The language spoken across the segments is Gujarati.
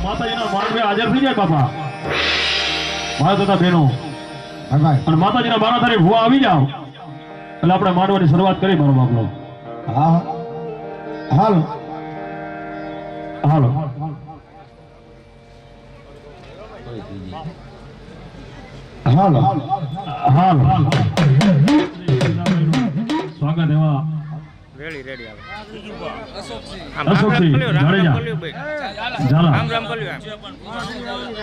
માતાજીના માર્ગે હાજર થઈ જાય બાપા ભાઈ તથા બહેનો અને માતાજીના બારા તારીખ ભૂવા આવી જાવ એટલે આપણે માંડવાની શરૂઆત કરી મારો બાપલો. હા હાલો હાલો હાલો હાલો સ્વાગત એવા રેડી રેડી આવે અશોકસિંહ જાડેજા ઝાલા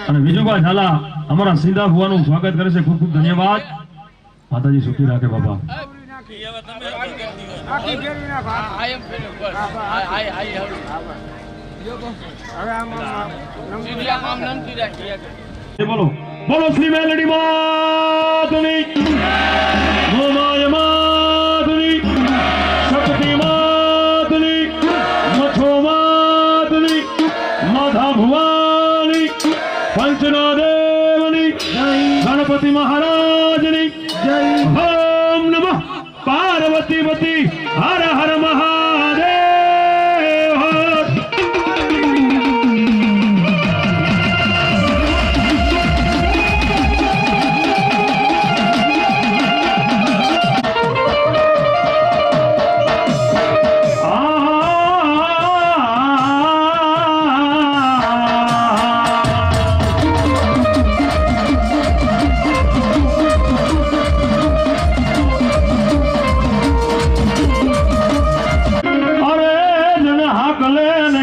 અને વિજુભાઈ ઝાલા અમારા સિંધા ભુવાનું સ્વાગત કરે છે. ખૂબ ખૂબ ધન્યવાદ. માતાજી સુખી રાખે બાપા. બોલો બોલો શ્રી મેલડી માતની મોમાય માતની શક્તિ માતની મથો માતની માધા ભુવાની પંચના દેવની ગણપતિ મહારાજની જય. ઓમ નમઃ પાર્વતી પતિ હર હર મહાદેવ.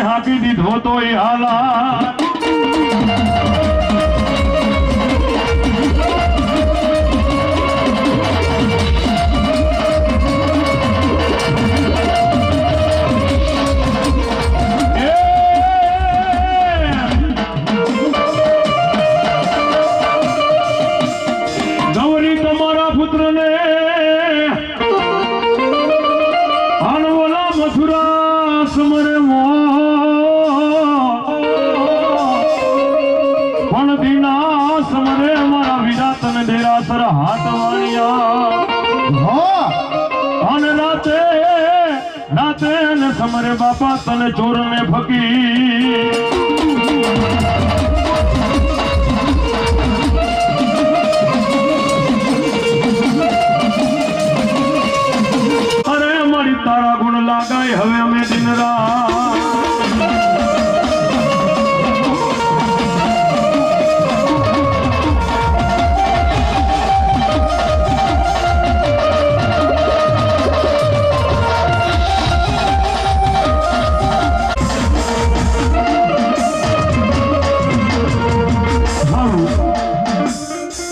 હાકી દીધો તો એ હાલા ગૌરી તમારા પુત્રને આનવલા મથુરા સમરે સમરે અમારા વિરાતન દેરાસર હાથ વાણિયા અને રાતે રાતે ને સમરે બાપા તને ચોર ને ફકી અરે મારી તારા ગુણ લાગાય હવે અમે દિન રાત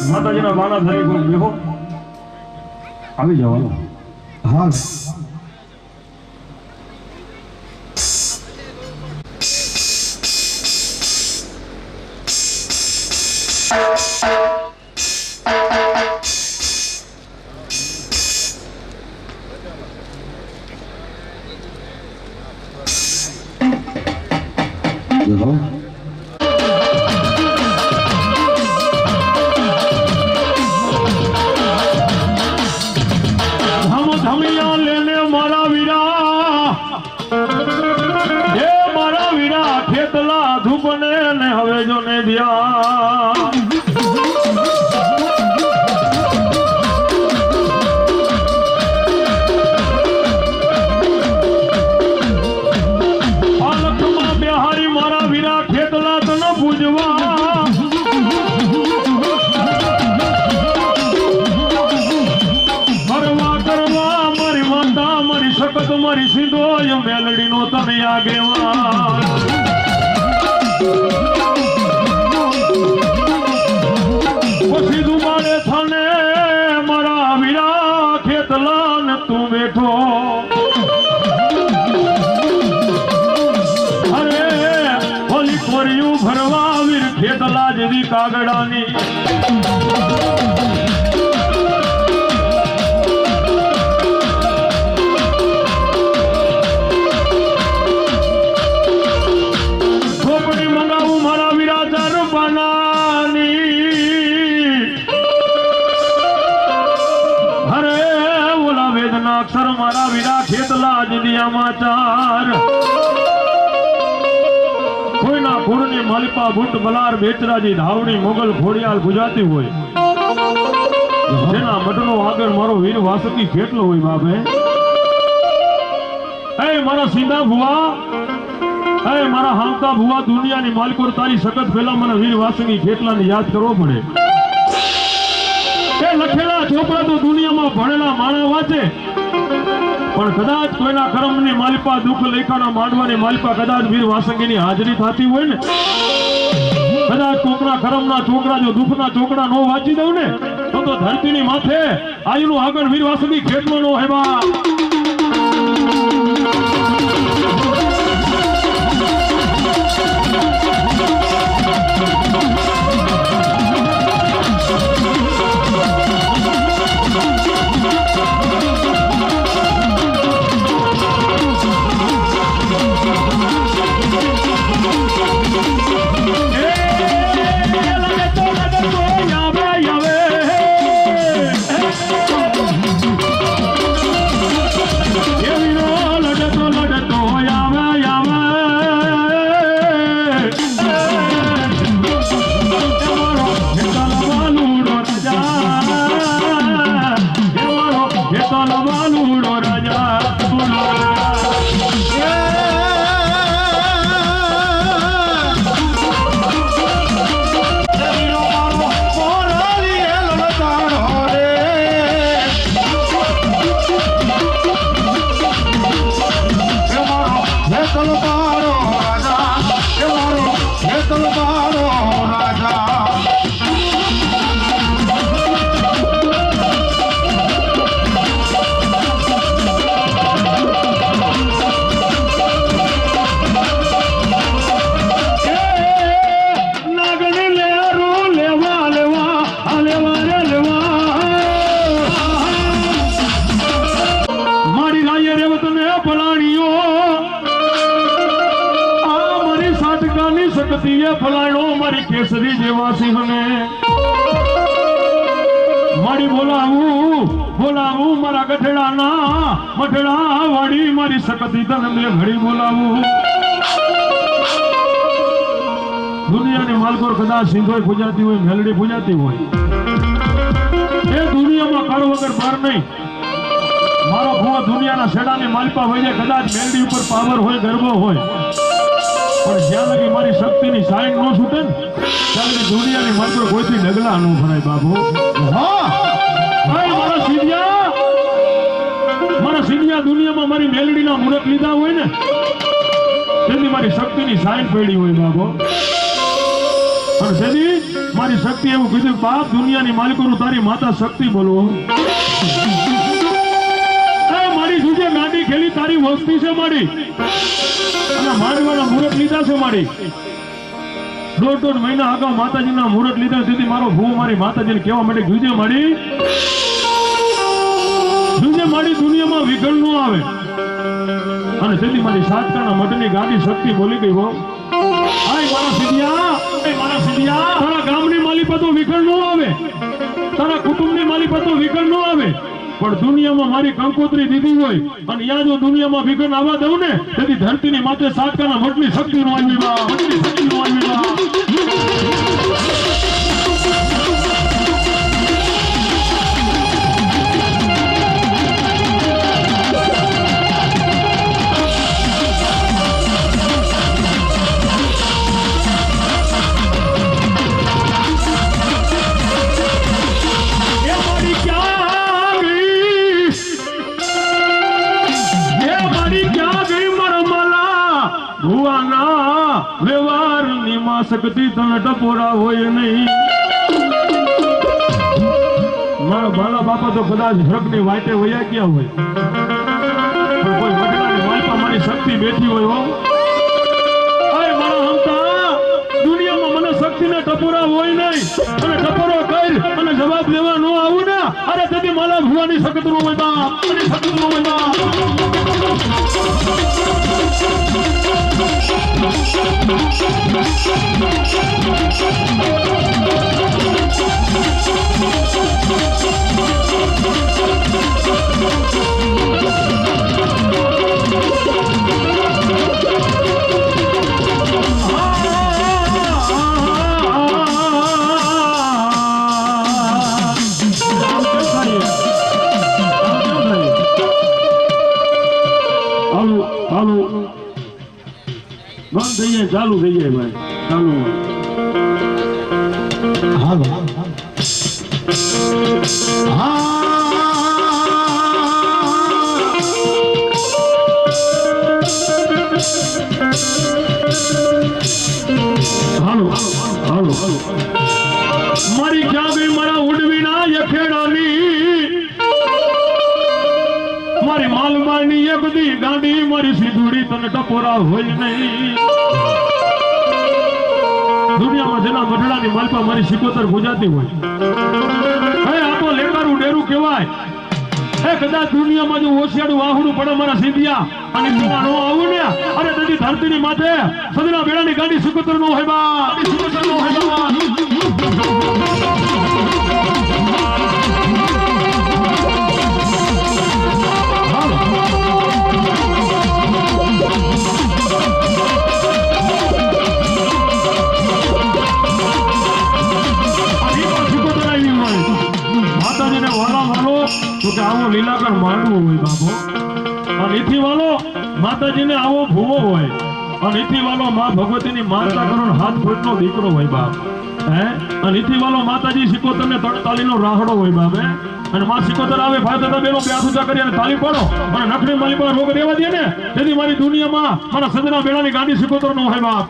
માતાજીના બાણા ધરી કોઈ બેહો આવી જવાનું. હા ધમિયા લેને મારા વીરા એ મારા વીરા ખેતલા ધૂપને ને હવે જો ને ધ્યા પાલખમાં બિહારી મારા વીરા ખેતલા તો ન પૂજવા તમારી સીધો મેલડી નો તમે આગેવાન સીધું મારે થાને મારા વીરા ખેતલા ને તું બેઠો અરે હોલી કોરિયું ભરવા વીર ખેતલા જેવી કાગડાની અક્ષર મારા વીરા ખેતલા જ દિયામાં ચાર કોઈના કુળની માલિપા ભૂટ બલાર બેચરાજી ધાવણી મોગલ ઘોડિયાલ ગુજરાતી હોય જેના મઢનો આગળ મારો વીર વાસકી કેટલો હોય બાપે એ મારા સીધા ભુવા એ મારા હામતા ભુવા દુનિયાની માલિકોર તારી સખત પહેલા મને વીર વાસકી કેટલાને યાદ કરવો પડે એ લખેલા ચોપડા તો દુનિયામાં ભણેલા માણસ વાંચે પણ કદાચ કોઈના કર્મની માલિપા દુઃખ લેખાના માંડવાની માલિપા કદાચ વીર વાસંગીની હાજરી થતી હોય ને કદાચ કોકના કર્મના ચોકડા જો દુઃખના ચોકડા નો વાંચી દઉં ને તો ધરતીની માથે આયુનું આગળ વીર વાસંગી ખેતમાં નો હેબા ફલાણો મારી કેસરી જેવા સિંહને મારી બોલાવું મારા ગઢડાના મઢડા વાડી મારી સકતી તને મેં ઘડી બોલાવું દુનિયાની માલકોર કદાચ સિંધોય પૂજાતી હોય મેલડી પૂજાતી હોય એ દુનિયામાં કાળ વગર બાર નહીં મારો ભૂવો દુનિયાના છેડાની માલપા હોય કદાચ મેલડી ઉપર પાવર હોય ગરબો હોય પણ જ્યાં લગી મારી શક્તિની સાઈન ન છૂટે ને ત્યાં લગી દુનિયાની માત્ર કોઈથી ડગલા ન ભરાય બાબુ મારા સીધિયા દુનિયામાં મારી મેલડીના મુહૂર્ત લીધા હોય ને તેથી મારી શક્તિની સાઈન પડી હોય બાબુ અને તેથી મારી શક્તિ એવું કીધું બાપ દુનિયાની માલિકોનું તારી માતા શક્તિ બોલો મારી સુજે ગાડી ખેલી તારી વસ્તી છે મારી અને માંડવાના મુહૂર્ત લીધા છે મારી દોઢ મહિના અગાઉ માતાજીના મુહૂર્ત લીધા તેથી મારો ભૂ મારી માતાજીને કહેવા માટે જુજે મારી દુનિયામાં વિઘન ન આવે અને તેથી મારી સાતકાના મઠની ગાડી શક્તિ બોલી ગઈ હો મારા સીધિયા તારા ગામની માલિપતો વિઘન ન આવે તારા કુટુંબની માલિપતો વિઘન ન આવે પણ દુનિયામાં મારી કંકોત્રી દીધી હોય અને યા જો દુનિયામાં વિઘન આવવા દઉં ને તેથી ધરતીની માથે સાતકાના મઠની શક્તિ નો આવી વ્યવહારની માં શક્તિ તને ટપોરા હોય નહીં મારા બાલા બાપા તો કદાચ હરકની વાટે વયા ગયા હોય પણ કોઈ વડલાની વાલપા મારી શક્તિ બેઠી હોય હો મારા હમતા દુનિયામાં મને શક્તિના ટપોરા હોય નહીં અને ટપોરો કરી અને જવાબ લેવા ન આવું ને અરે તેથી મારા ભુવાની શક્તિ નો હોય બાપ શક્તિ નો હોય બાપ ચાલુ થઈ જાય ભાઈ ચાલુ હાલો હાલો હાલો મારી ક્યાં ગઈ મારા ઉડવીના યખેડાની મારી માલમાની એ બધી ગાંડી મારી સીધુડી તને ટપોરા હોય નહીં દુનિયામાં જેના મઢડાની માલપા મારી સિકોતર ગુજાતી હોય હે આ તો લેકારું ડેરું કહેવાય હે કદાચ દુનિયામાં જો ઓશિયાળું વાહુડું પડે મારા સીધિયા અને તું નો આવું ને અરે તેથી ધરતીની માથે સદના બેડાની ગાડી સિકોતર નો હોય બા સિકોતર નો હોય બા માતાજીને વાલા વાલો તો કે આવો લીલાકર માંડવો હોય બાપો અને એથી વાલો માતાજીને આવો ભૂવો હોય અને એથી વાલો માં ભગવતીની માનતા કરો હાથ ફૂટનો દીકરો હોય બાપ હે અને એથી વાલો માતાજી સિકોતર ને 43 નો રાહડો હોય બાપ હે અને માં સિકોતર આવે ભાઈ તો બેનો બે ઊંચા કરી અને તાલી પાડો અને નખડી માલી પર રોગ દેવા દે ને તેથી મારી દુનિયામાં મારા સદના બેડાની ગાડી સિકોતર નો હોય બાપ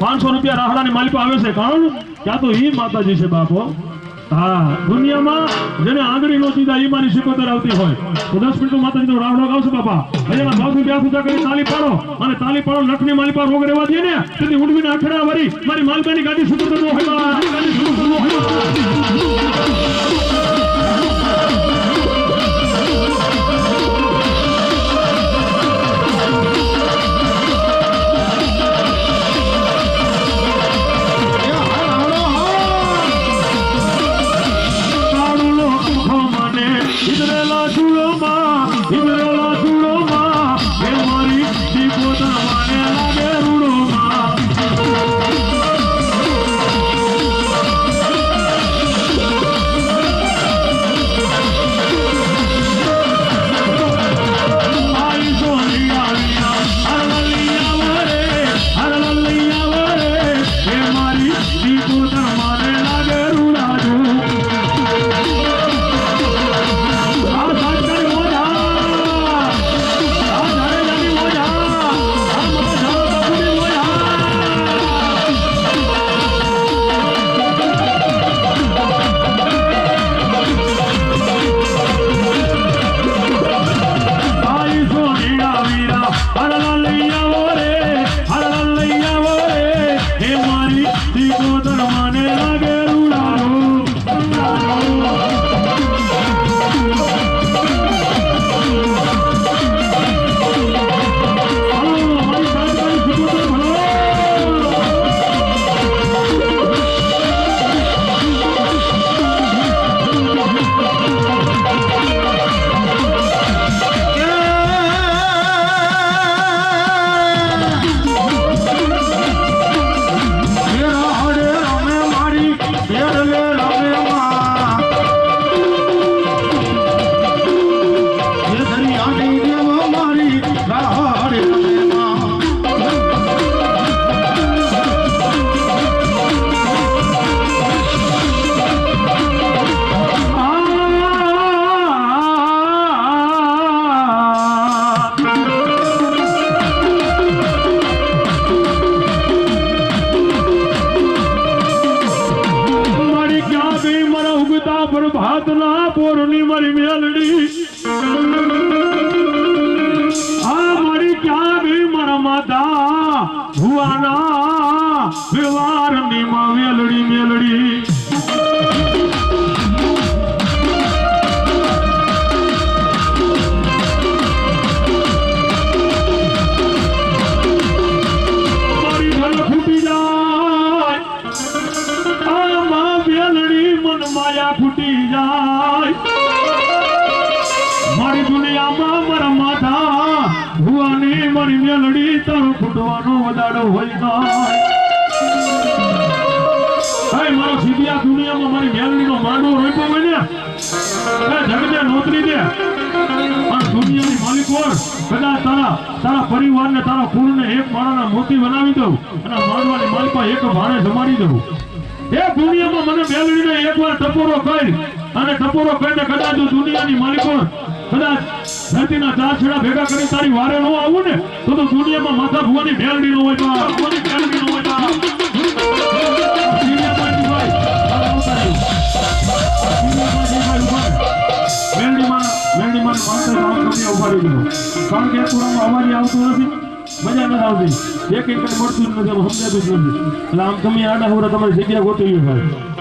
500 રૂપિયા રાહડાની માલિકા આવે છે કારણ ક્યાં તો ઈ માતાજી છે બાપો હા દુનિયામાં જેને આંગળી નો સીધા ઈ મારી સિકોતર આવતી હોય તો 10 મિનિટ માતાજીનો રાવડો ગાવશે બાપા અહીંયા ભાગુ બે પૂજા કરી તાલી પાડો અને તાલી પાડો નખની માલિકા રોગ રહેવા દે ને તેથી ઉડવીને આખડા વરી મારી માલબાની ગાડી સિકોતર નો હોય ગાડી સિકોતર નો હોય પ્રભાતના પોરની મારી મેલડી આ મારી ક્યાં ગઈ મારા માતા ભુવાના વ્યવહારની માં મેલડી મેલડી મારી ઘર ફૂટી જાય આ માં મેલડી મન માયા ફૂટી જાય મારી દુનિયામાં મારા માતા ભુવાની મારી મેલડી તારો ફૂટવાનો વધારો હોય ના મારો સીધી આ દુનિયામાં મારી મેલડીનો માંડવો રોપ્યો હોય ને જગતે નોતરી દે અને દુનિયાની માલિક હોય કદાચ તારા પરિવારને તારા કુળને એક માળાના મોતી બનાવી દઉં અને માંડવાની માલિકા એક ભાણે જમાડી દઉં એ દુનિયામાં મને મેળવીને એકવાર ટપોરો કરી અને ટપોરો કરીને કદાચ જો દુનિયાની માલિકો કદાચ ધરતીના ચાર છેડા ભેગા કરી તારી વારે ન આવું ને તો દુનિયામાં માથા ભુવાની મેળવી ન હોય તો ભુવાની મેળવી ન હોય તો કારણ કે અવાજ આવતો નથી મજા નથી આવતી એક એક મળતું જ નથી સમજાતું જ નથી એટલે આમ તમે આડા હોરા તમારી જગ્યા ગોઠવી ભાઈ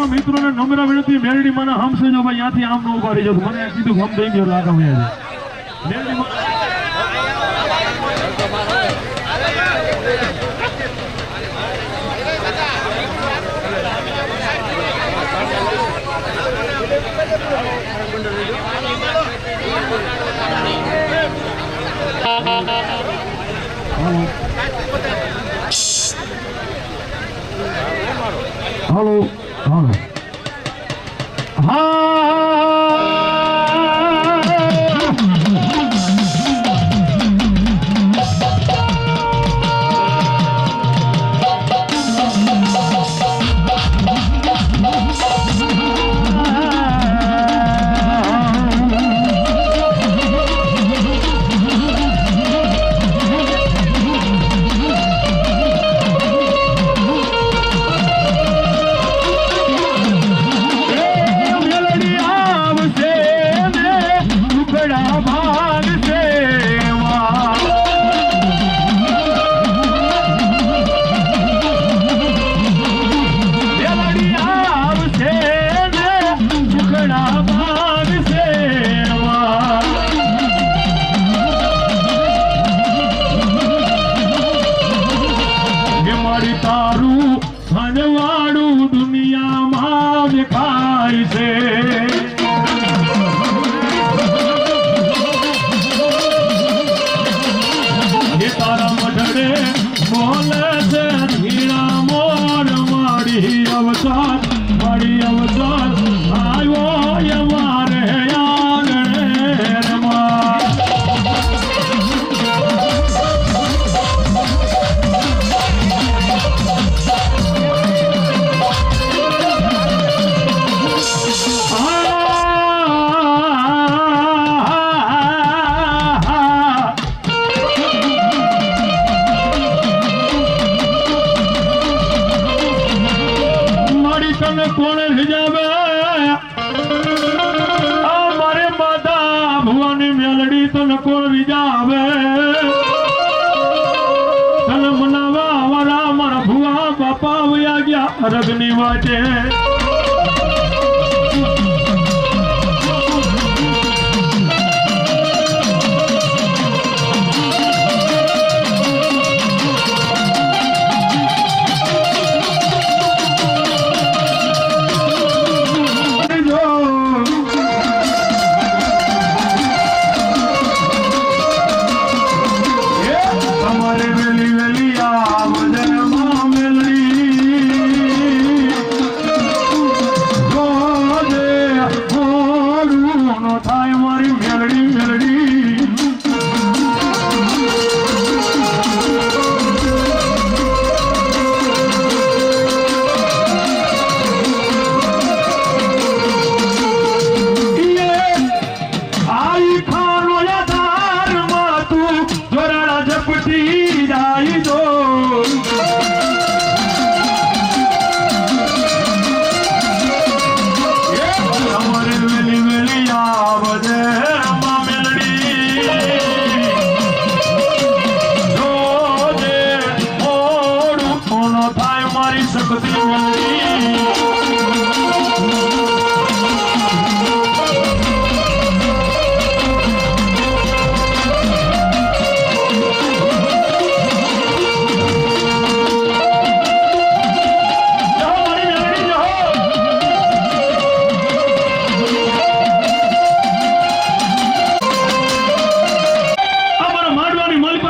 મિત્રોને નમ્ર વિનંતી મેરડી માના હમસે જો ભાઈ ત્યાંથી આમ ન ઉભા રહી જાવ મને કીધું હમ દઈ ગયો લાગા મેરડી હાલો હાલો રગની વાટે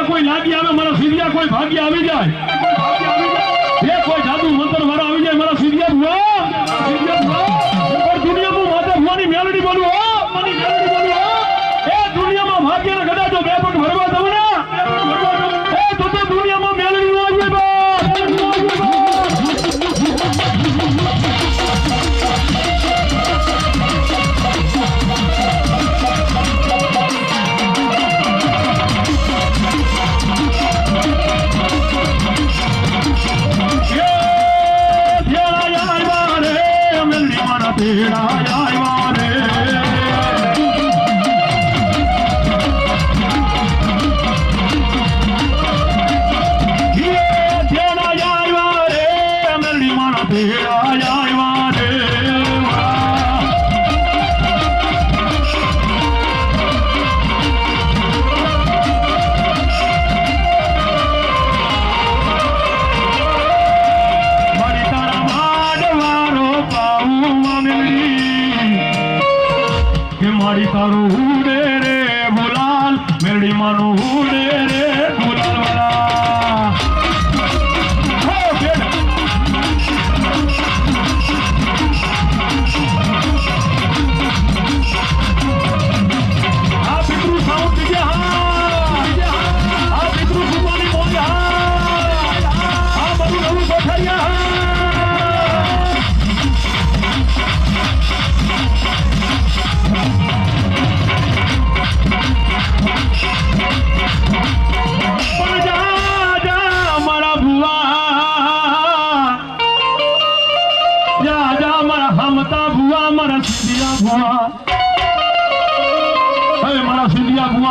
કોઈ લાગી આવે મારા સીધિયા કોઈ ભાગ્ય આવી જાય એક માનું ઉડે રે ગુલાલ મેરડી માનું ઉડે રે ગુલાલ વાલા હો બેન આ પિતૃ સાઉન્ડ દીજે આ પિતૃ સુમાની બોલી આ બધું નવું ગોઠારિયા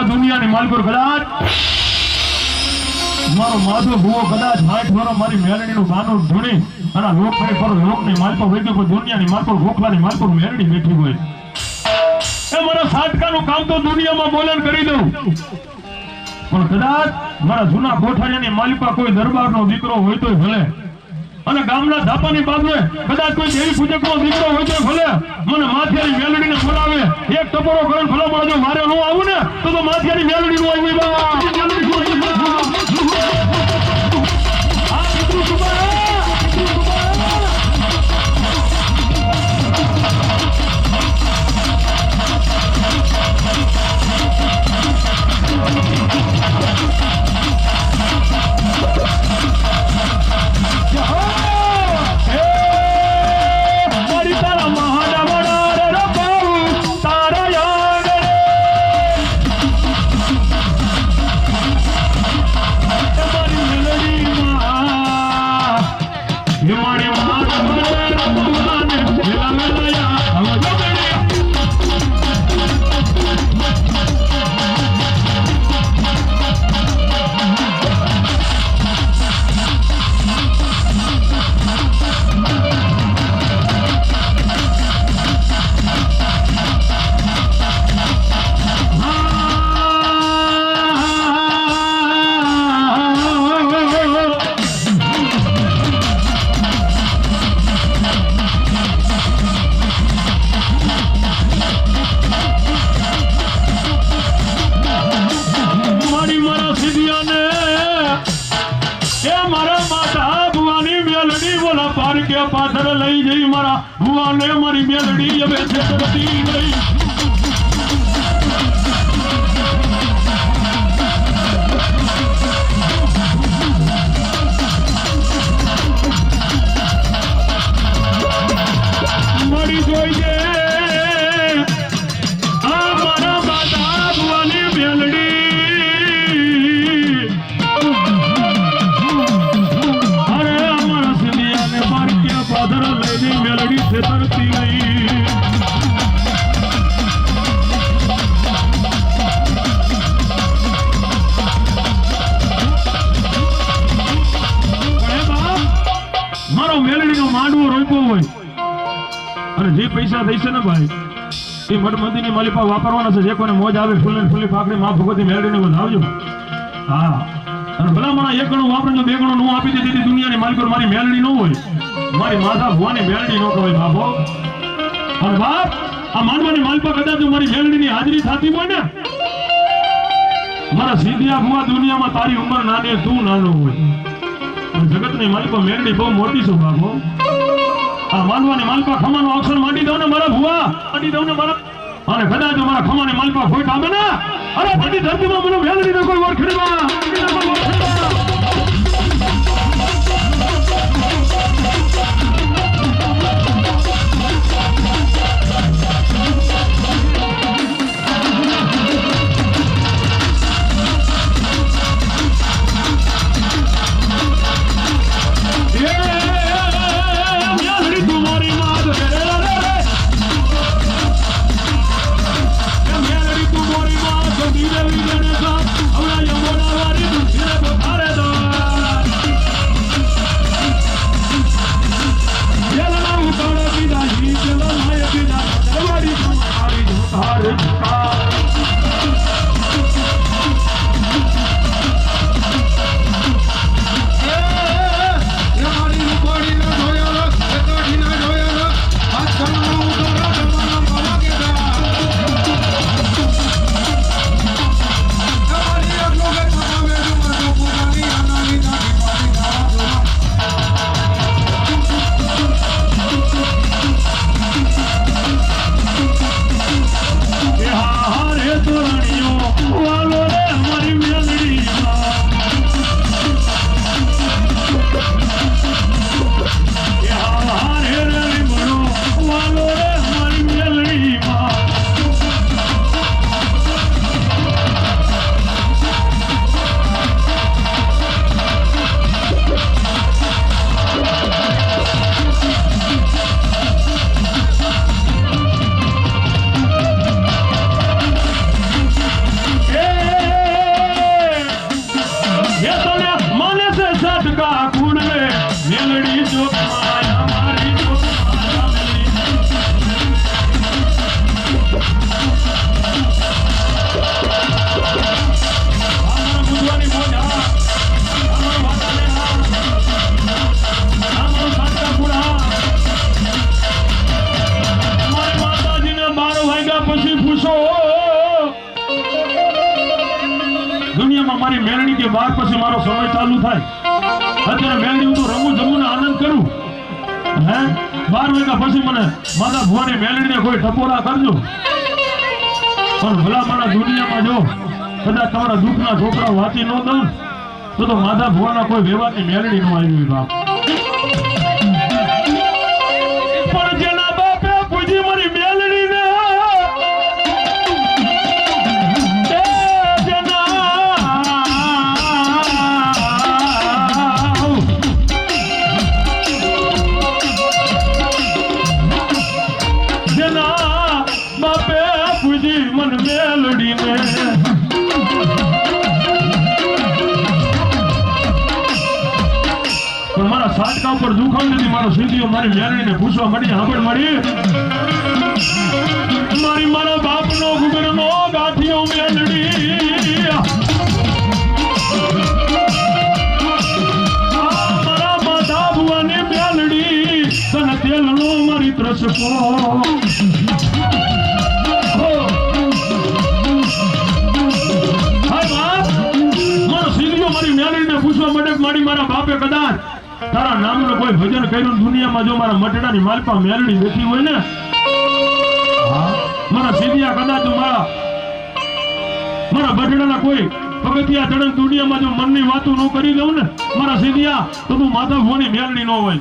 દુનિયાની માલકોર કદાચ મારો માધો ભૂવો કદાચ 60 વર્ષ મારી મેલડીનું ગાનું ધૂણી અને લોક કરે પર લોકની માલકો વૈદ્ય પર દુનિયાની માલકો ગોખલાની માલકો મેલડી બેઠી હોય એ મારા સાટકાનું કામ તો દુનિયામાં બોલન કરી દઉં પણ કદાચ મારા જૂના કોઠારિયાની માલિકા કોઈ દરબારનો દીકરો હોય તોય ભલે અને ગામના ધાપાની બાજુએ કદાચ કોઈ દેવી પૂજકનો દીકરો હોય તો ભલે મને માથિયાની મેલડીને બોલાવે એક ટપોરો કરીને ભલા મળે જો મારે હું આવું ને તો માથિયાની મેલડી નું આવી બા આ પિતૃ સુબા પાછળ લઈ જઈ મારા ભુવાને મારી મેલડી હવે છેતરતી નહીં મળી જોઈએ આ મારા માતા ભુવાની મેલડી પાદર લઈને મેલડી છેતરતી નહીં મારો મેલડીનો માંડવો રોપ્યો હોય અને જે પૈસા થઈશે ને ભાઈ એ મઠ મંદિરની માલિકા વાપરવાના છે જે કોને મોજ આવે ફૂલ ને ફૂલી પાકડી માં ભગવતી મેલડીને વધાવજો હા અને ભલા મને એક ગણું વાપરજો બે ગણું નું આપી દીધી દુનિયાની માલિકો મારી મેલડી ન હોય મારી માતા ભુવાની મેલડી નો કહેવાય બાપો અને બાપ આ માંડવાની માલપા કદાચ મારી મેલડીની હાજરી થતી હોય ને મારા સીધિયા ભુવા દુનિયામાં તારી ઉંમર નાની તું નાનો હોય જગતની માલપા મેલડી બહુ મોટી છે બાપો આ માંડવાની માલપા ખમાનો અક્ષર માંડી દઉં ને મારા ભુવા માંડી દઉં ને મારા અને કદાચ મારા ખમાની માલપા ખોટ આવે ને અરે બધી ધરતીમાં મને મેલડીને કોઈ ઓળખીમાં ધીરે ધીરે મારી મેળણી કે 12 પછી મારો સમય ચાલુ થાય. અત્યારે મેળણી હું તો રમું જમું ને આનંદ કરું. હે 12 વાગ્યા પછી મને માતા ભુવાની મેળણીને કોઈ ટપોરા કરજો. પણ ભલા મારા દુનિયામાં જો કદાચ તમારા દુઃખના છોકરા વાંચી ન દઉં તો માતા ભુવાના કોઈ વ્યવહારની મેળણી ન આવી બાપ. પણ જેના બાપે પૂજી મારી મેળણીને સાટકા ઉપર દુખાવ નથી મારો સીધીઓ મારી મેળણીને પૂછવા મળી સાંભળ મળી મારી મારા બાપનો ગુગરનો ગાંઠિયો મેળડી મારા માતા ભુવાની મેળડી તને તેલનો મારી ત્રસકો મારો સીધીઓ મારી મેળડીને પૂછવા મળે મારી મારા બાપે કદાચ તારા નામનું કોઈ ભજન કર્યું દુનિયામાં જો મારા મટડાની માલપા મેલડી બેઠી હોય ને મારા સીધિયા કદાચ મારા બટડાના કોઈ પગથિયા ચડન દુનિયામાં જો મનની વાતો ન કરી દઉં ને મારા સીધિયા તો તું માતા ભુવાની મેલડી ન હોય.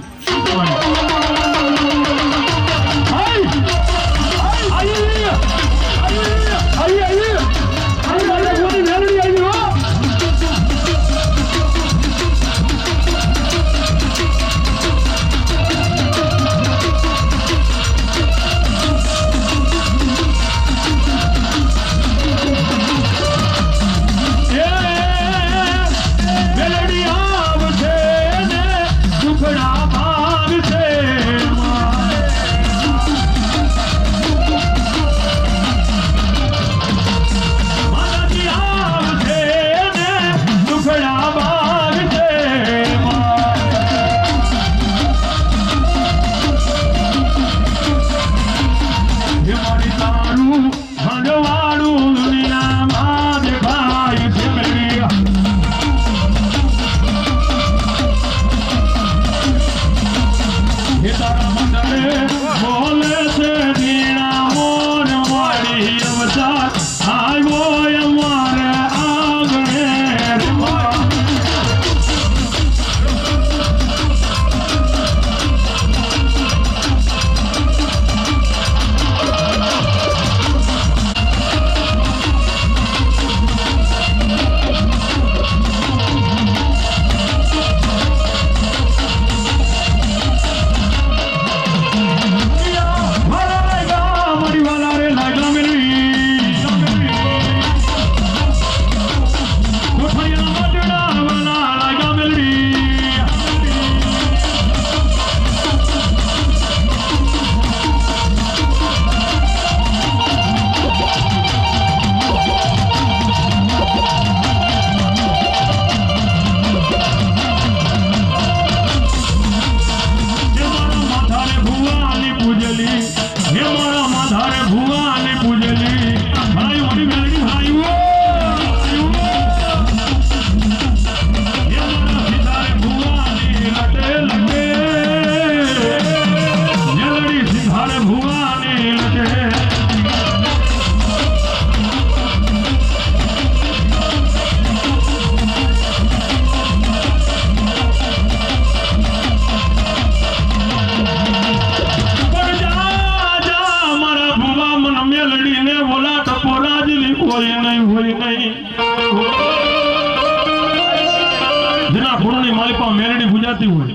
જેના ફૂલની માલિપા મેલડી પૂજાતી હોય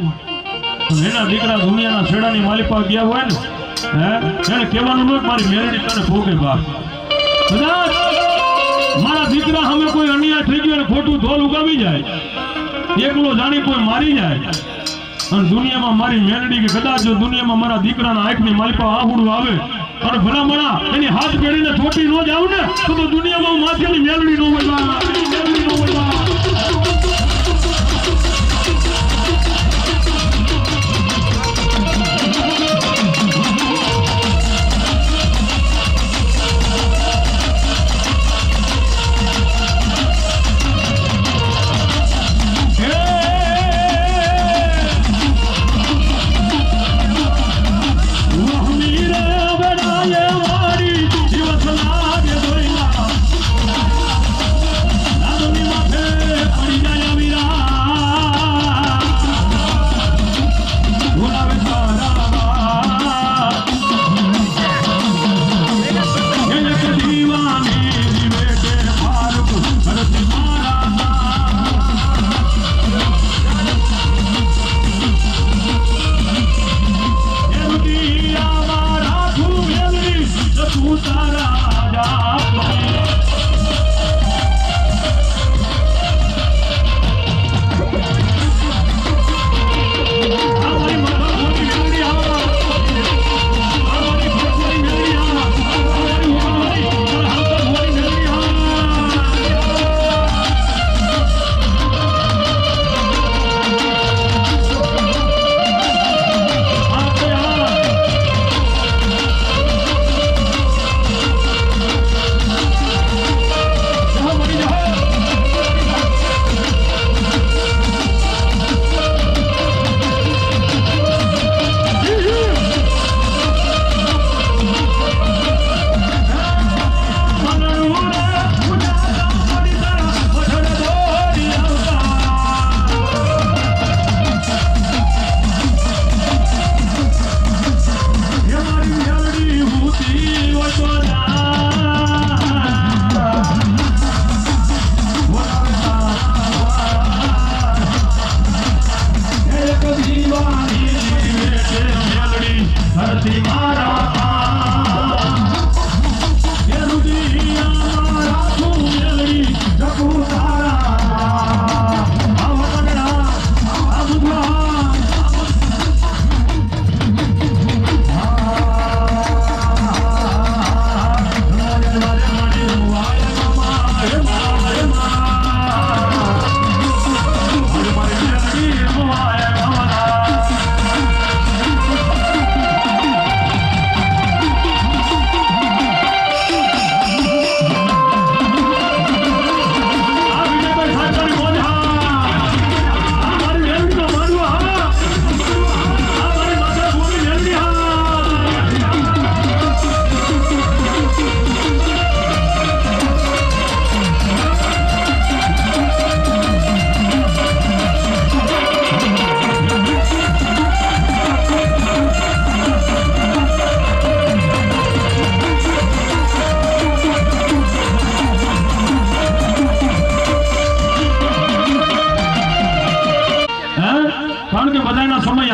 એના દીકરા દુનિયાના છેડાની માલિપા ગયા હોય ને એને કહેવાનું ન મારી મેલડી તને ભોગે બાપ. કદાચ મારા દીકરા સામે કોઈ અન્યાય થઈ ગયો અને ખોટું ધોલ ઉગાવી જાય એકલો જાણી કોઈ મારી જાય અને દુનિયામાં મારી મેલડી કે કદાચ જો દુનિયામાં મારા દીકરાના આંખની માલિપા આહુડું આવે અને ભલા મણા એની હાથ પેઢીને છોટી ન જાવ ને તો દુનિયામાં માથેની મેલડી ન હોય મેલડી ન હોય.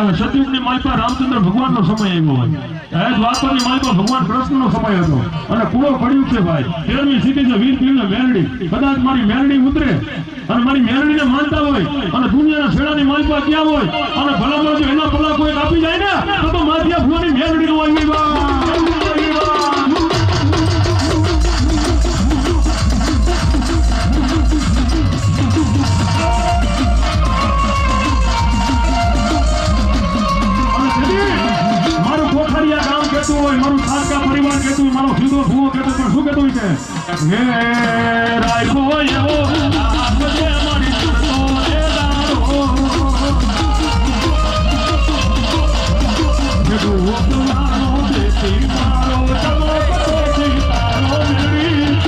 આવે સતયુગની માલપા રામચંદ્ર ભગવાનનો સમય આવ્યો હોય દ્વાપરની માલપા ભગવાન કૃષ્ણનો સમય હતો અને પૂરો પડ્યું છે ભાઈ 13મી સીધી છે વીર પીર મેરડી કદાચ મારી મેરડી ઉતરે અને મારી મેરડીને માનતા હોય અને દુનિયાના છેડાની માલપા ક્યાં હોય અને ભલામણ જો એના ભલા કોઈ આપી જાય ને તો માથિયા ભુવાની મેરડીનો આવી વા મારું ખારકા પરિવાર કહેતું મારો સીધો ભૂવો કહેતો પણ શું કહેતું છે હે રાયખો એવો આપજે મારી કરતો એ દારો જેડું ઓપલાનો દેતી મારો ચમકતો સીતારો મેરી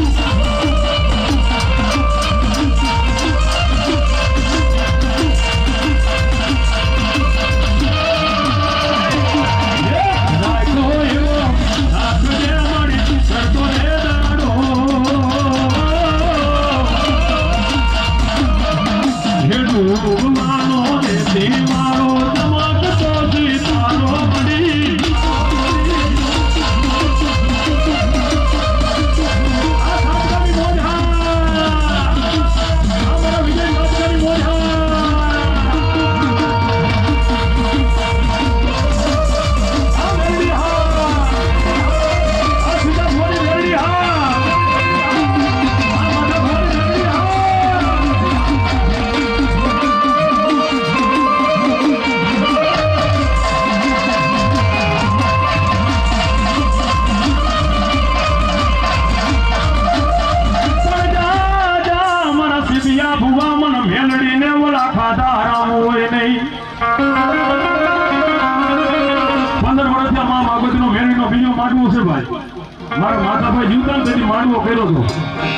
મારા માતાભાઈ જીવતા તેથી માંડવો કર્યો હતો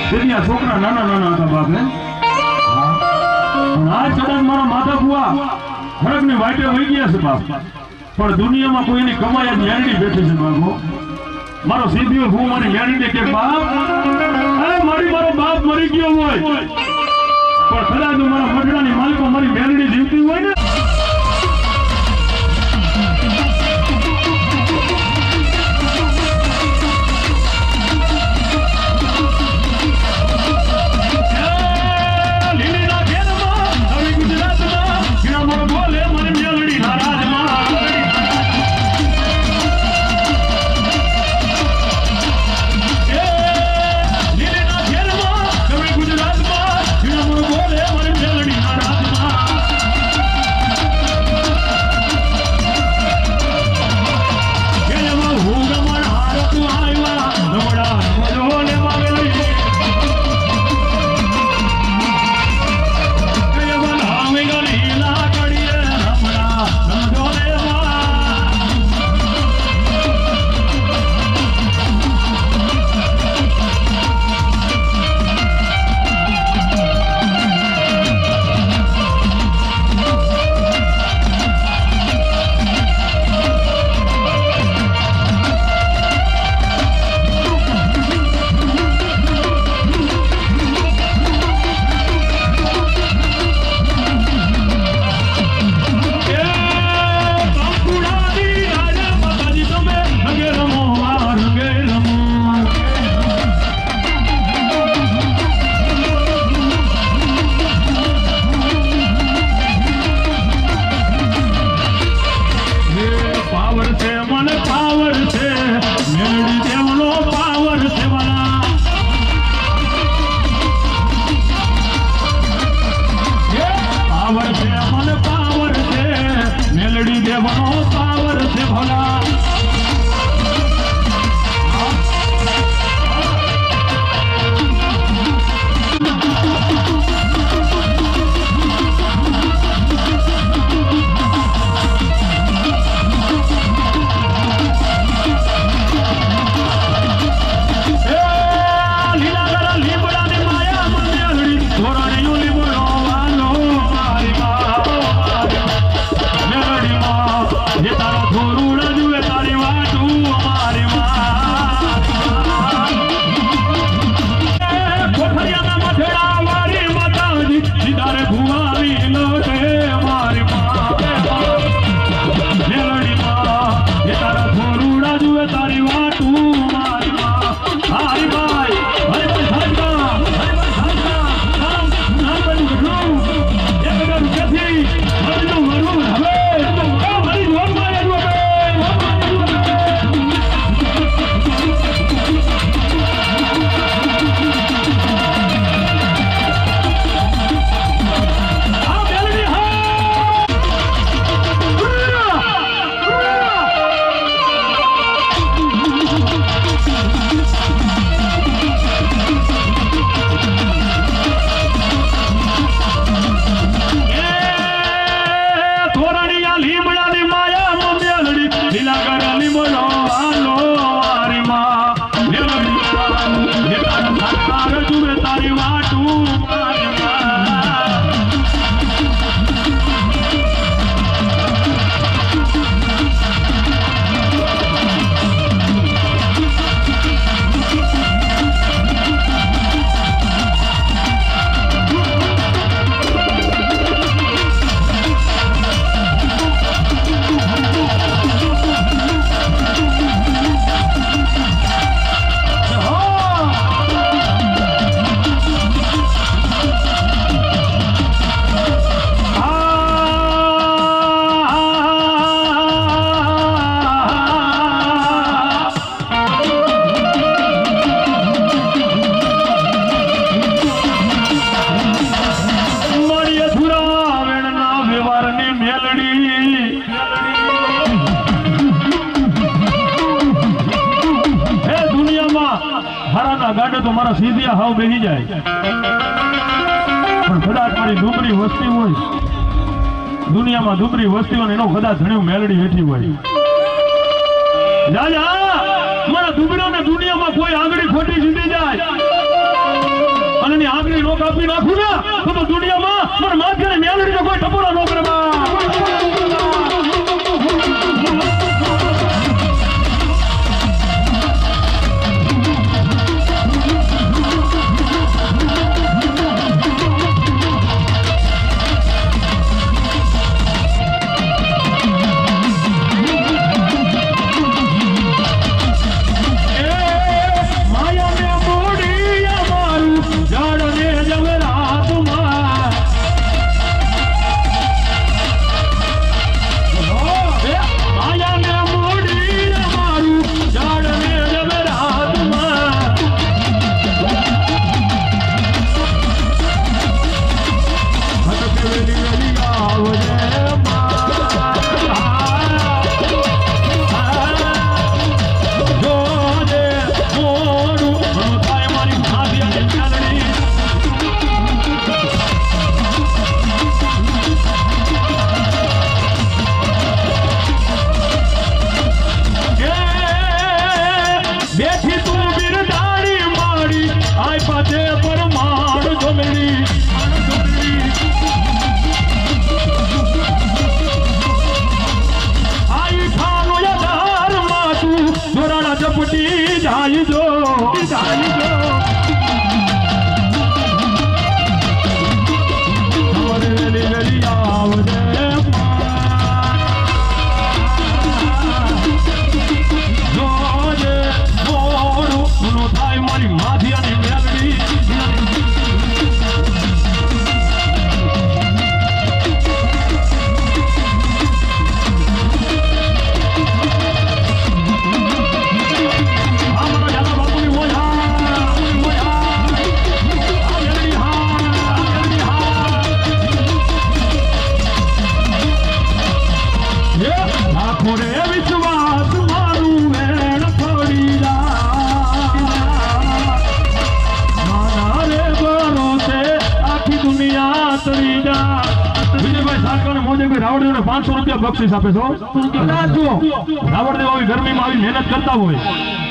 તેથી આ છોકરા નાના નાના હતા બાપ ને આ કદાચ મારા માતા બુઆ હરકની વાટે વહી ગયા છે બાપ પણ દુનિયામાં કોઈ એની કમાઈ જ મેરડી બેઠી છે બાપો મારો સીધીઓ ભૂ મારી મેરડી કે બાપ મારો બાપ મરી ગયો હોય પણ કદાચ મારા મઢડાની માલિકો મારી મેરડી જીવતી હોય ને મારા સીધિયા હાવ બેહી જાય પણ કદાચ મારી ડુબરી વસ્તી હોય દુનિયામાં ડુબરી વસ્તી હોય એનો કદાચ ધણ્યું મેલડી બેઠી હોય રાજા મારા ડુબરાને દુનિયામાં કોઈ આંગળી ખોટી સીધી જાય અને એની આંગળી નો કાપી નાખું ને તો દુનિયામાં મારા માથે મેલડી કોઈ ટપોરા નો કરે રાવણદેવને 500 રૂપિયા બક્ષિસ આપે છો રાવણદેવ આવી ગરમીમાં આવી મહેનત કરતા હોય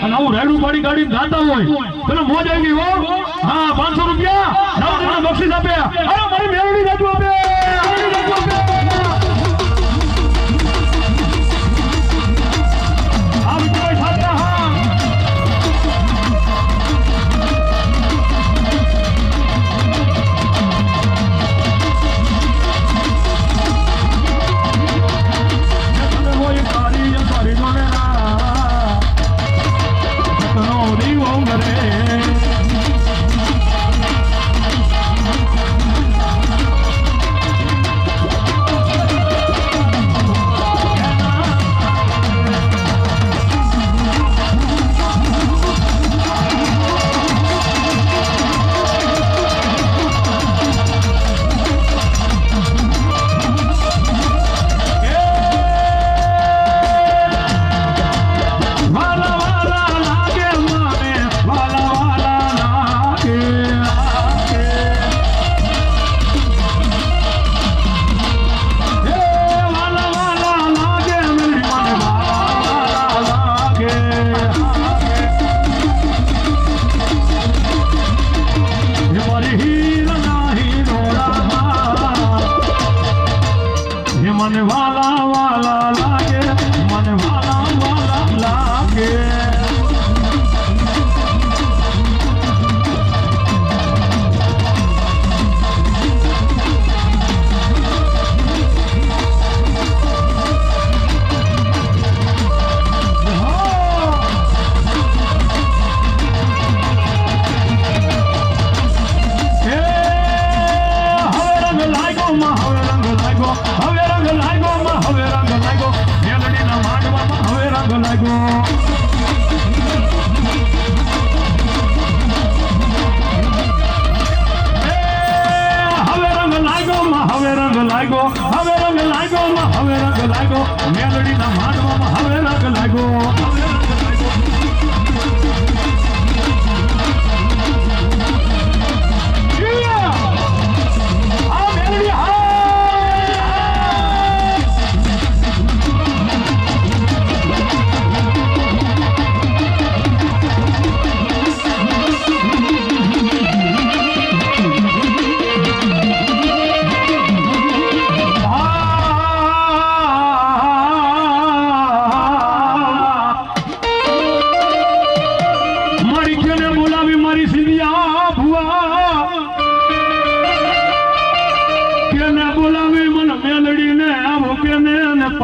અને આવું રાયડું પાડી ગાડી ગાતા હોય પેલો મોજ આવી ગઈ હો હા 500 રૂપિયા રાવણદેવને બક્ષિસ આપે અરે મારી મેળવી રાજુ આપે આ વિજયભાઈ સાથે હા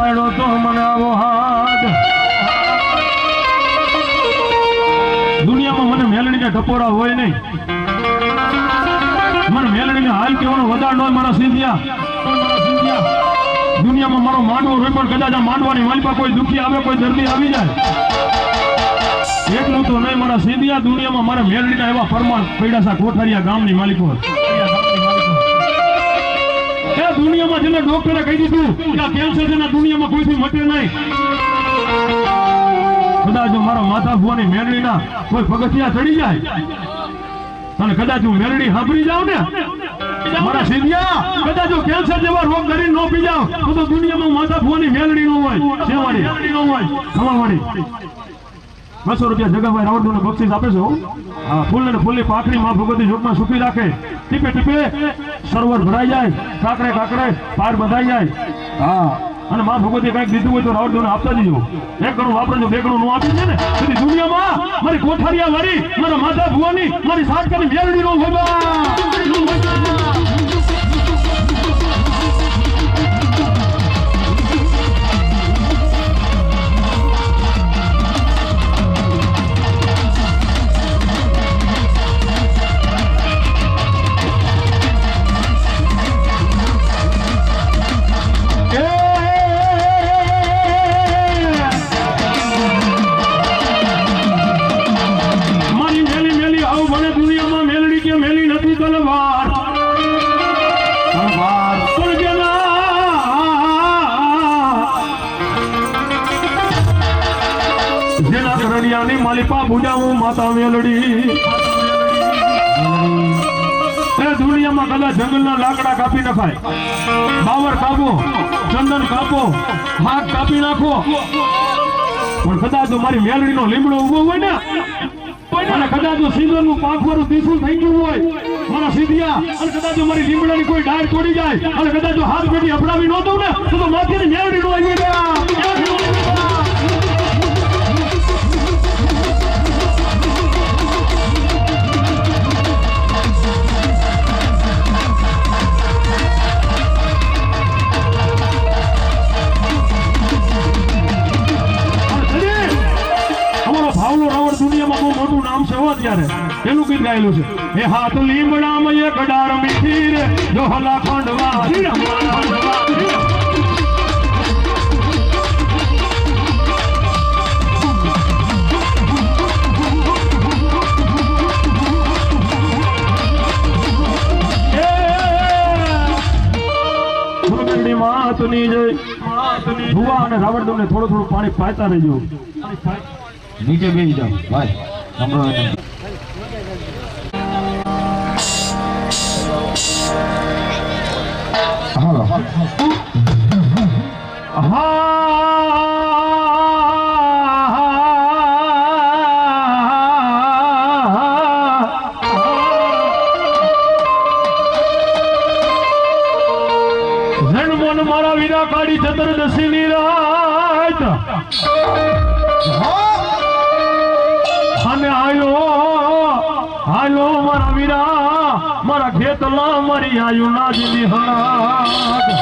પાડ્યો તો મને આવો હાથ. દુનિયામાં મને મેલડીને ટપોરા હોય નહીં, મને મેલડીને હાલ કેવાનો વધાર ન હોય. મારા સિંધિયા દુનિયામાં મારો માંડવો હોય પણ કદાચ આ માંડવાની માલિપા કોઈ દુખી આવે, કોઈ દર્દી આવી જાય એટલું તો નહીં. મારા સિંધિયા દુનિયામાં મારા મેલડીના એવા ફરમાન પડ્યા છે કોઠારિયા ગામની માલિકો. એ દુનિયામાં જેને ડોક્ટરે કહી દીધું કે આ કેન્સર છે ને દુનિયામાં કોઈથી મટે નહીં. કદાચ મારા માથા ભુવાની મેલડીના કોઈ પગથિયા ચડી જાય અને કદાચ હું મેલડી સાંભળી જાઉં ને મારા સિંધિયા, કદાચ જો કેન્સર જેવા રોગ કરી ન પી જાવ તો દુનિયામાં માથા ભુવાની મેલડી નો હોય, સેવાડી નો હોય, ખવાવાળી. 200 રૂપિયા જગાભાઈ રાવળદોને બક્ષિસ આપે છે. હા, ફૂલ ને ફૂલની પાખડી માં ભગવતી જોગમાં સુખી રાખે. ટીપે ટીપે સરોવર ભરાઈ જાય, કાકડે કાકડે પાર બધાઈ જાય. હા, અને માં ભગવતી કઈક દીધું હોય તો રાવળદોને આપતા દીજો. 1 ગણું વાપરજો, 2 ગણું નો આપી છે ને બધી દુનિયામાં મારી કોઠારિયા વાળી, મારા માતા ભુવાની, મારી સાટકાની મેલડી નો હોય. માલિપા બુજાવું માતા મેલડી. દુનિયામાં કદાચ જંગલના લાકડા કાપી નખાય, બાવર કાપો, ચંદન કાપો, હાથ કાપી નાખો, પણ કદાચ મારી મેલડીનો લીમડો ઉભો હોય ને અને કદાચ સિંદૂરનું પાંખવાળું ત્રિશુલ થઈ ગયું હોય મારા સિંધિયા, અને કદાચ મારી લીમડાની કોઈ ડાળ તોડી જાય અને કદાચ હાથ પેટી અપડાવી ન દઉં ને તો માથેની મેલડી નો આવી ગયા. દુનિયામાં બહુ મોટું નામ છે અત્યારે, એનું ગીત ગાયેલું છે. એ હાથ લીમડામાં એક ડાળ મીઠી રે જો હલા ખંડવા માતની જય. ભુવા અને રાવણદેવને થોડું થોડું પાણી પાતા રહેજો. નીચે બેસી જાઓ ભાઈ, હાલો. જન્મોન મારા વીરા કાઢી ચતુર્દશી ની રાત અને આયો મારા વીરા મારા ખેતલા મારી આયુ નાજની હાથ.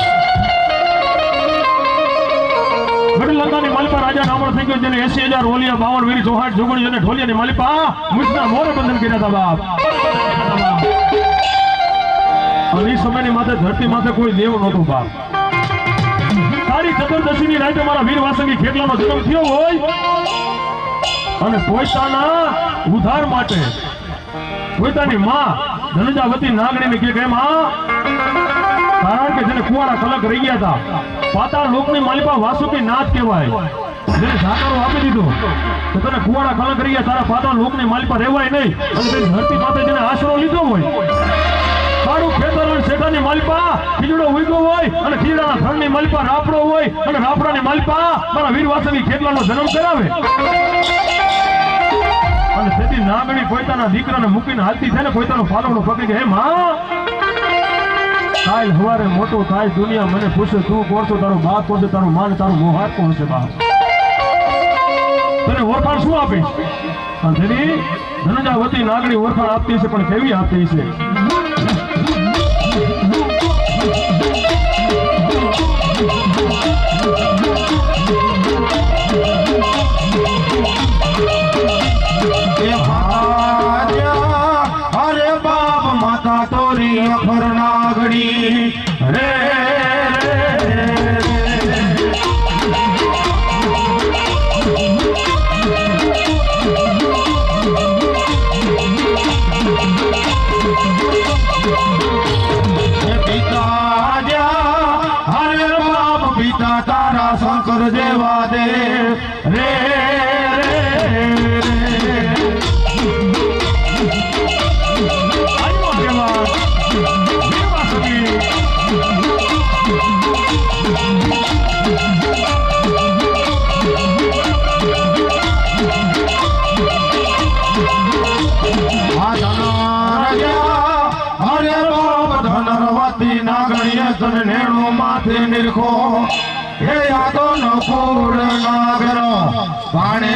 ગઢલંકાની માલિપા રાજા નામણ થઈ ગયો, જેને 80,000 ઓલિયા 52 વીરી 64 જોગણી અને ઢોલિયાની માલિપા મુજના મોરે બંધન કર્યા હતા બાપ. અને એ સમયની માથે ધરતી માથે કોઈ દેવ નહોતો બાપ. તારી ચતુર્દશીની રાતે મારા વીર વાસંગી ખેતલાનો જન્મ થયો હોય અને પોતાના ઉદ્ધાર માટે પોતાની માં ધનજાવતી નાગણીને કે માં, કારણ કે જેને કુવારા કલક રહી ગયા હતા, પાતાળ લોકની માલિપા વાસુકી નાથ કહેવાય, જેને સાકારો આપી દીધો તો તને કુવારા કલક રહી ગયા, તારા પાતાળ લોકની માલિપા રહેવાય નહીં. અને તે ધરતી માથે જેને આશરો લીધો હોય, તારું ખેતર અને શેઠાની માલિપા ખીજડો ઉગ્યો હોય અને ખીજડાના થડની માલિપા રાપડો હોય અને રાપડાની માલિપા મારા વીર વાસંગી ખેતલાનો જન્મ કરાવે. અને તેથી નાગણી પોતાના દીકરાને મૂકીને હાલતી છે ને પોતાનો પાલવડો પકડી કે હે માં, કાલ સવારે મોટો થાય દુનિયા મને પૂછે તું કોણ છો, તારો બાપ કોણ છે, તારો માન તારો મોહાર કોણ છે બાપ, તને ઓળખાણ શું આપીશ? અને તેની ધનજાવતી નાગણી ઓળખાણ આપતી છે, પણ કેવી આપતી છે? માતા તોરી અખર નાગડી રે તારા શંકર જેવા દે રે નેણો માથે નિરખો હે યાદો નો પૂર નાગર પાણે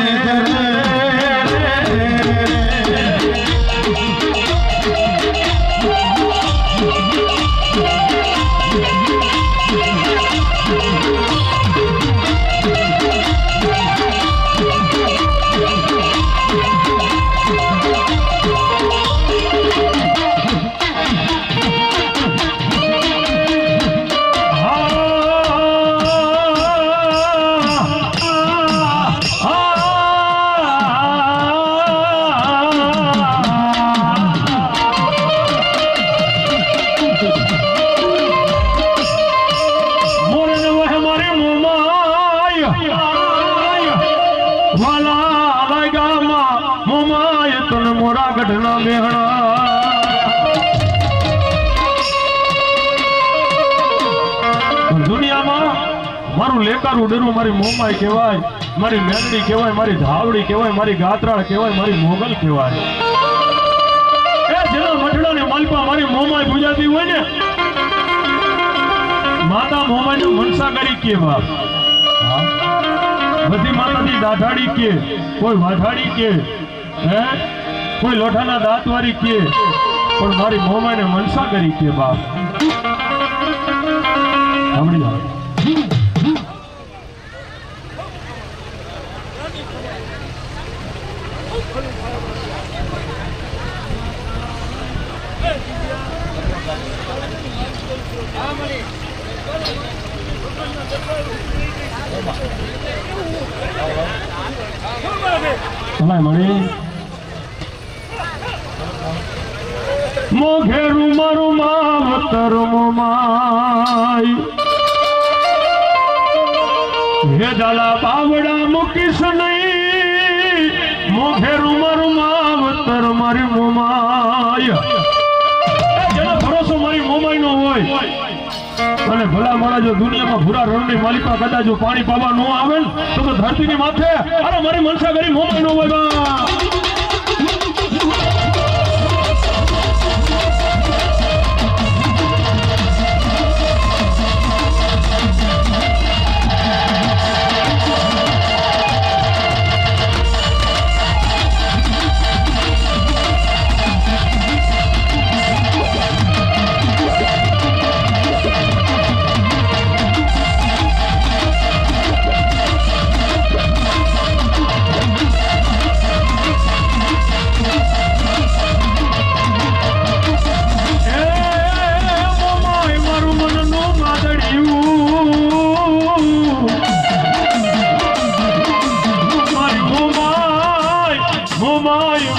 મારું લેકારું ડેરું મારી મોમાઈ કહેવાય, મારી મેલડી કહેવાય, મારી ધાવડી કહેવાય, મારી ગાત્રાળ કહેવાય, મારી મોગલ કહેવાય. એ જેના મઠડાને માલપા મારી મોમાઈ પૂજાતી હોય ને માતા મોમાઈ મનસા કરી કે બાપ. બધી માતાજી દાઢાડી કે, કોઈ વાઢાડી કે, હે કોઈ લોઠાના દાંતવારી કે, પણ મારી મોમાઈને મનસા કરી કે બાપ. સાંભળી જાવ. મોઘેરું મારું માવતર મોમાઈ હે દાલા બાવડા મૂકીશ નહીં. મોઘેરું મારું માવતર મારી મોમાઈ જેનો ભરોસો મારી મોમાઈ નો હોય અને ભલા મારા જો દુનિયામાં ભૂરા રણની માલિકા કદાચ જો પાણી પાવા ન આવે ને તો ધરતીની માથે અરે મારી મનસા કરી મોમાઈ નો હોય બા.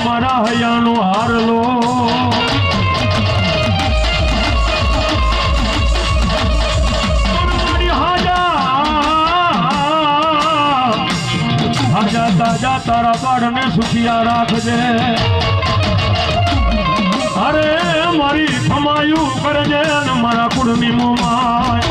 મારા હૈયાનો હારલો હાજા તાજા તારા બાળને સુખિયા રાખજે. અરે મારી ખમાયું કરજે અને મારા કુળની મોમાય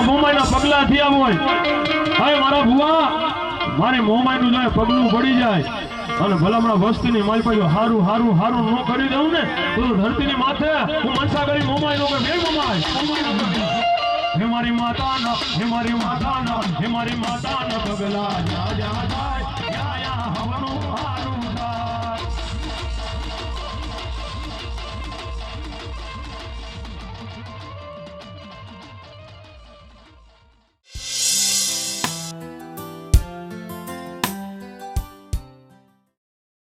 મોમાઈના પગલા થયા હોય. હવે મારા ભુવા મારી મોમાઈનું જો પગલું પડી જાય અને ભલામણા વસ્તીની મારી પાસે હારું હારું હારું ન કરી દઉં ને તો ધરતીની માથે હું મનસા કરી મોમાઈ નો બે મોમાઈ હે મારી માતાના હે મારી માતાના હે મારી માતાના પગલા જા જા જાય યા યા હવનું